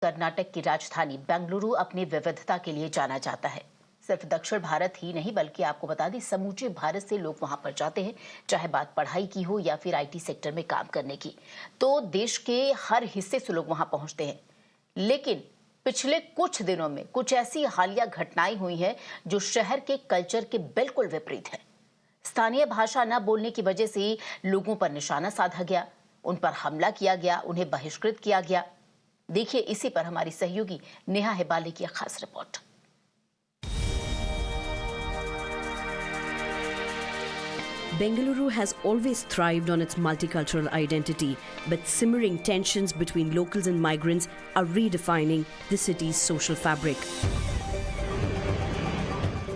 कर्नाटक की राजधानी बेंगलुरु अपनी विविधता के लिए जाना जाता है। सिर्फ दक्षिण भारत ही नहीं बल्कि आपको बता दें समूचे भारत से लोग वहां पर जाते हैं, चाहे बात पढ़ाई की हो या फिर आईटी सेक्टर में काम करने की। तो देश के हर हिस्से से लोग वहां पहुंचते हैं। लेकिन पिछले कुछ दिनों में कुछ ऐसी हालिया घटनाएं हुई हैं जो शहर के कल्चर के बिल्कुल विपरीत है। स्थानीय भाषा न बोलने की वजह से लोगों पर निशाना साधा गया, उन पर हमला किया गया, उन्हें बहिष्कृत किया गया। देखिए इसी पर हमारी सहयोगी नेहा हेबाले की खास report. Bengaluru has always thrived on its multicultural identity, but simmering tensions between locals and migrants are redefining the city's social fabric.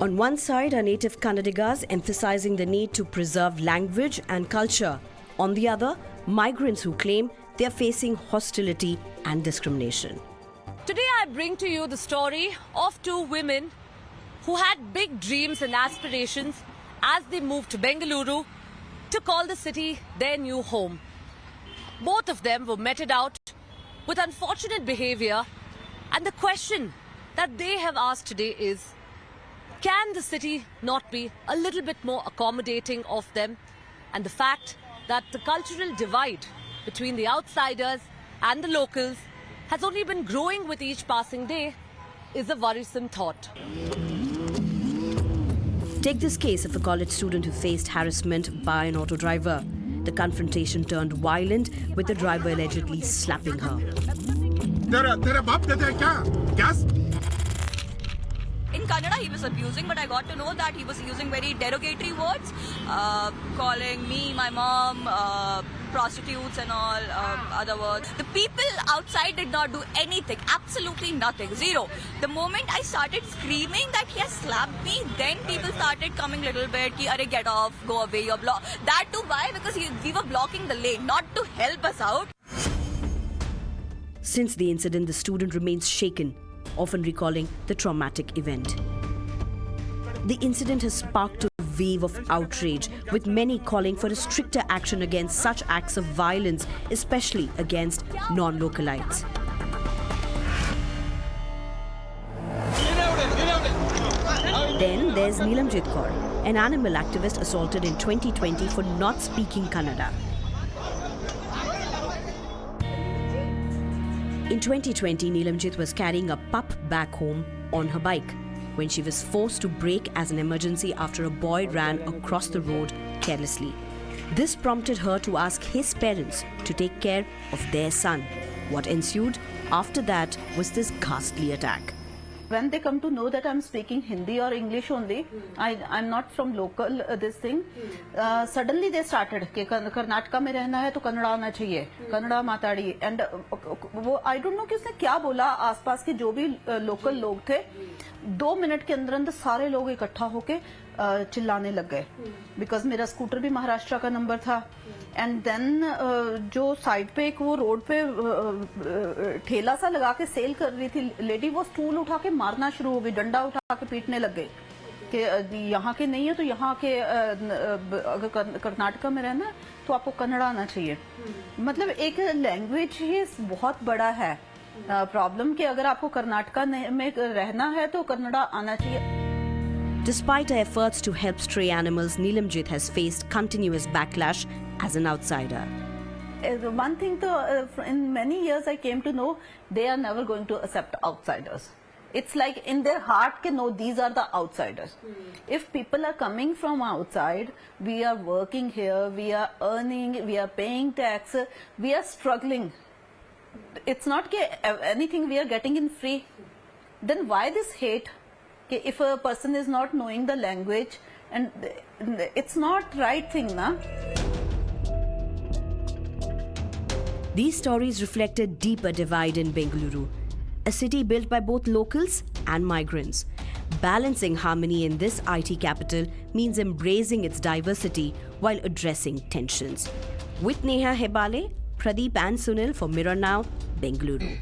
On one side are native Kannadigas emphasizing the need to preserve language and culture. On the other, migrants who claim they are facing hostility and discrimination. Today I bring to you the story of two women who had big dreams and aspirations as they moved to Bengaluru to call the city their new home. Both of them were meted out with unfortunate behavior, and the question that they have asked today is, can the city not be a little bit more accommodating of them? And the fact that the cultural divide between the outsiders and the locals has only been growing with each passing day is a worrisome thought. Take this case of a college student who faced harassment by an auto driver. The confrontation turned violent, with the driver allegedly slapping her. In Kannada, he was abusing, but I got to know that he was using very derogatory words, calling me, my mom, prostitutes and all other words. The people outside did not do anything, absolutely nothing, zero. The moment I started screaming that he has slapped me, then people started coming a little bit, ki, "Arey, get off, go away, you're blocked." That too, why? Because we were blocking the lane, not to help us out. Since the incident, the student remains shaken, often recalling the traumatic event. The incident has sparked a wave of outrage, with many calling for a stricter action against such acts of violence, especially against non-localites. Then there's Neelamjit Kaur, an animal activist assaulted in 2020 for not speaking Kannada. In 2020, Neelamjit was carrying a pup back home on her bike when she was forced to brake as an emergency after a boy ran across the road carelessly. This prompted her to ask his parents to take care of their son. What ensued after that was this ghastly attack. When they come to know that I'm speaking Hindi or English only, I'm not from local this thing, suddenly they started कि कर्नाटका में रहना है तो कन्नड़ा आना चाहिए, Kannada माताड़ी, and वो I don't know कि उसने क्या बोला, आसपास के जो भी लोकल लोग थे 2 मिनट के अंदर सारे लोग इकट्ठा होके चिल्लाने लग गए, बिकॉज मेरा स्कूटर भी महाराष्ट्र का नंबर था. एंड देन जो साइड पे एक वो रोड पे ठेला सा लगा के सेल कर रही थी लेडी, वो स्टूल उठा के मारना शुरू हो गई, डंडा उठा के पीटने लग गई कि यहाँ के नहीं है तो यहाँ के अगर कर्नाटका में रहना तो आपको कन्नड़ा आना चाहिए. मतलब एक लैंग्वेज ही बहुत बड़ा है प्रॉब्लम कि अगर आपको कर्नाटका में रहना है तो कन्नड़ा आना चाहिए. Despite her efforts to help stray animals, Neelamjit has faced continuous backlash as an outsider. One thing, in many years I came to know they are never going to accept outsiders. It's like in their heart that no, these are the outsiders. If people are coming from outside, we are working here, we are earning, we are paying tax, we are struggling. It's not anything we are getting in free. Then why this hate? If a person is not knowing the language, and it's not right thing, na? These stories reflect a deeper divide in Bengaluru, a city built by both locals and migrants. Balancing harmony in this IT capital means embracing its diversity while addressing tensions. With Neha Hebale, Pradeep and Sunil for Mirror Now, Bengaluru.